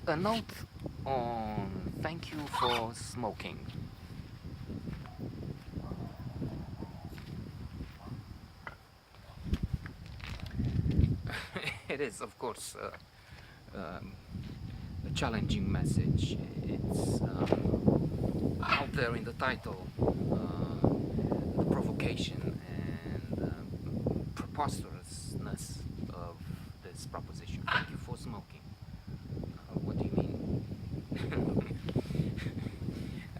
A note on thank you for smoking. It is, of course, a challenging message. It's out there in the title, the provocation and preposterousness of this proposition. Thank you for smoking. What do you mean?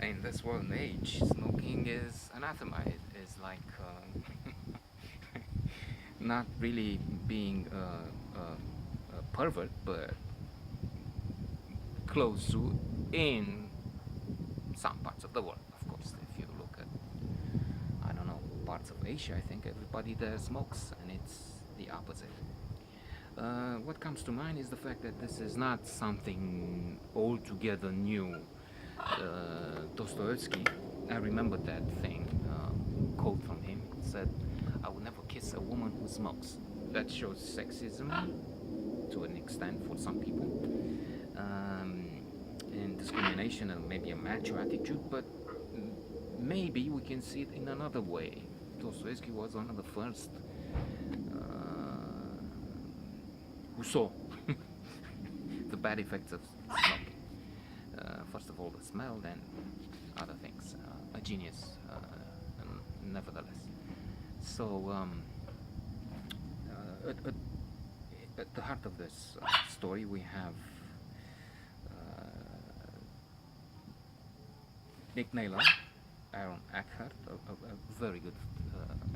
In this world and age, smoking is anathema. It is like not really being a pervert, but close to in some parts of the world. Of course, if you look at, I don't know, parts of Asia, I think everybody there smokes, and it's the opposite. What comes to mind is the fact that this is not something altogether new. Dostoevsky, I remember that thing, quote from him, said, "I will never kiss a woman who smokes." That shows sexism to an extent for some people, and discrimination and maybe a macho attitude, but maybe we can see it in another way. Dostoevsky was one of the first who saw the bad effects of smoking. First of all, the smell, then other things. A genius, nevertheless. So, at the heart of this story, we have Nick Naylor, Aaron Eckhart, a very good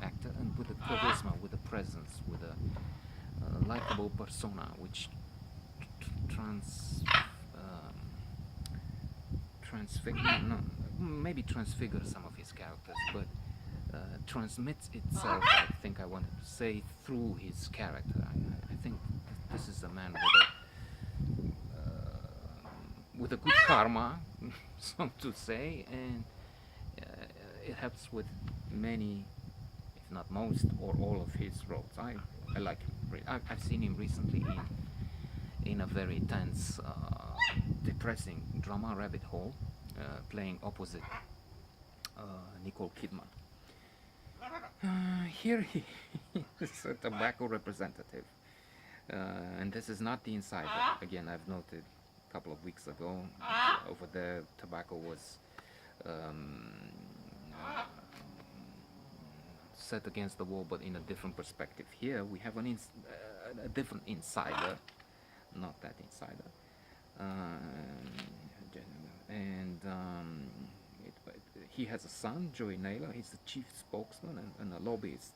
actor, and with a charisma, with a presence, with a likable persona, which maybe transfigure some of his characters, but transmits itself, I think I wanted to say, through his character. I think this is a man with a good karma, so to say, and it helps with many, if not most, or all of his roles. I like him. I've seen him recently in a very tense, depressing drama rabbit hole, playing opposite Nicole Kidman. Here he is a tobacco representative, and this is not the insider. Again, I've noted a couple of weeks ago, over there tobacco was set against the wall, but in a different perspective. Here we have a different insider, not that insider, and he has a son, Joey Naylor. He's the chief spokesman and a lobbyist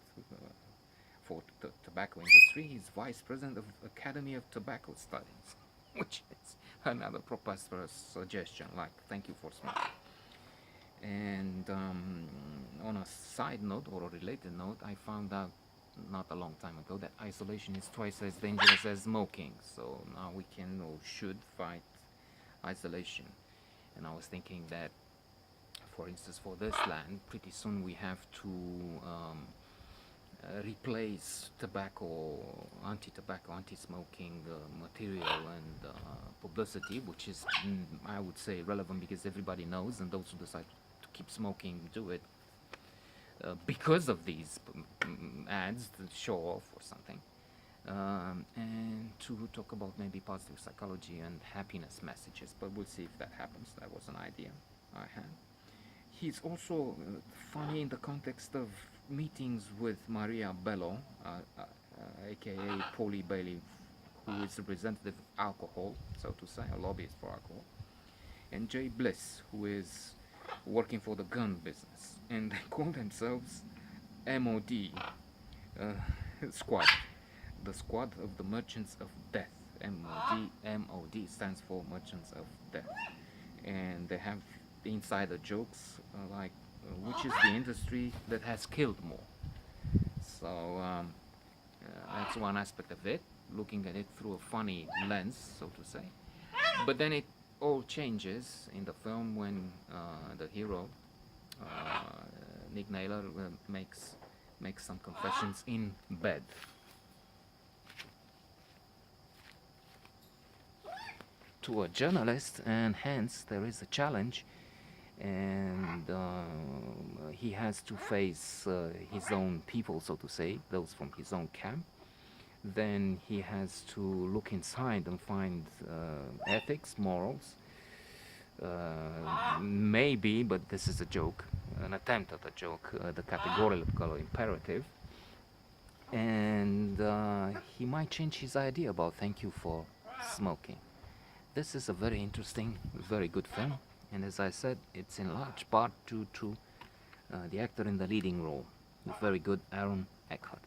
for the tobacco industry. He's vice president of Academy of Tobacco Studies, which is another preposterous suggestion, like thank you for smoking. And on a side note, or a related note, I found out not a long time ago that isolation is twice as dangerous as smoking. So now we can or should fight isolation. And I was thinking that, for instance, for this land, pretty soon we have to replace tobacco, anti-tobacco, anti-smoking material and publicity, which is, I would say, relevant because everybody knows, and those who decide to keep smoking do it because of these ads to show off or something. And to talk about maybe positive psychology and happiness messages, but we'll see if that happens. That was an idea I had. He's also funny in the context of meetings with Maria Bello, aka Polly Bailey, who is a representative of alcohol, so to say, a lobbyist for alcohol, and Jay Bliss, who is working for the gun business, and they call themselves MOD Squad, the Squad of the Merchants of Death. MOD stands for Merchants of Death, and they have insider jokes like which is the industry that has killed more. So that's one aspect of it, looking at it through a funny lens, so to say. But then it all changes in the film when the hero, Nick Naylor, makes some confessions in bed. to a journalist, and hence there is a challenge, and he has to face his own people, so to say, those from his own camp. Then he has to look inside and find ethics, morals, maybe, but this is a joke, an attempt at a joke, the categorical imperative. And he might change his idea about thank you for smoking. This is a very interesting, very good film. And as I said, it's in large part due to the actor in the leading role, the very good Aaron Eckhart.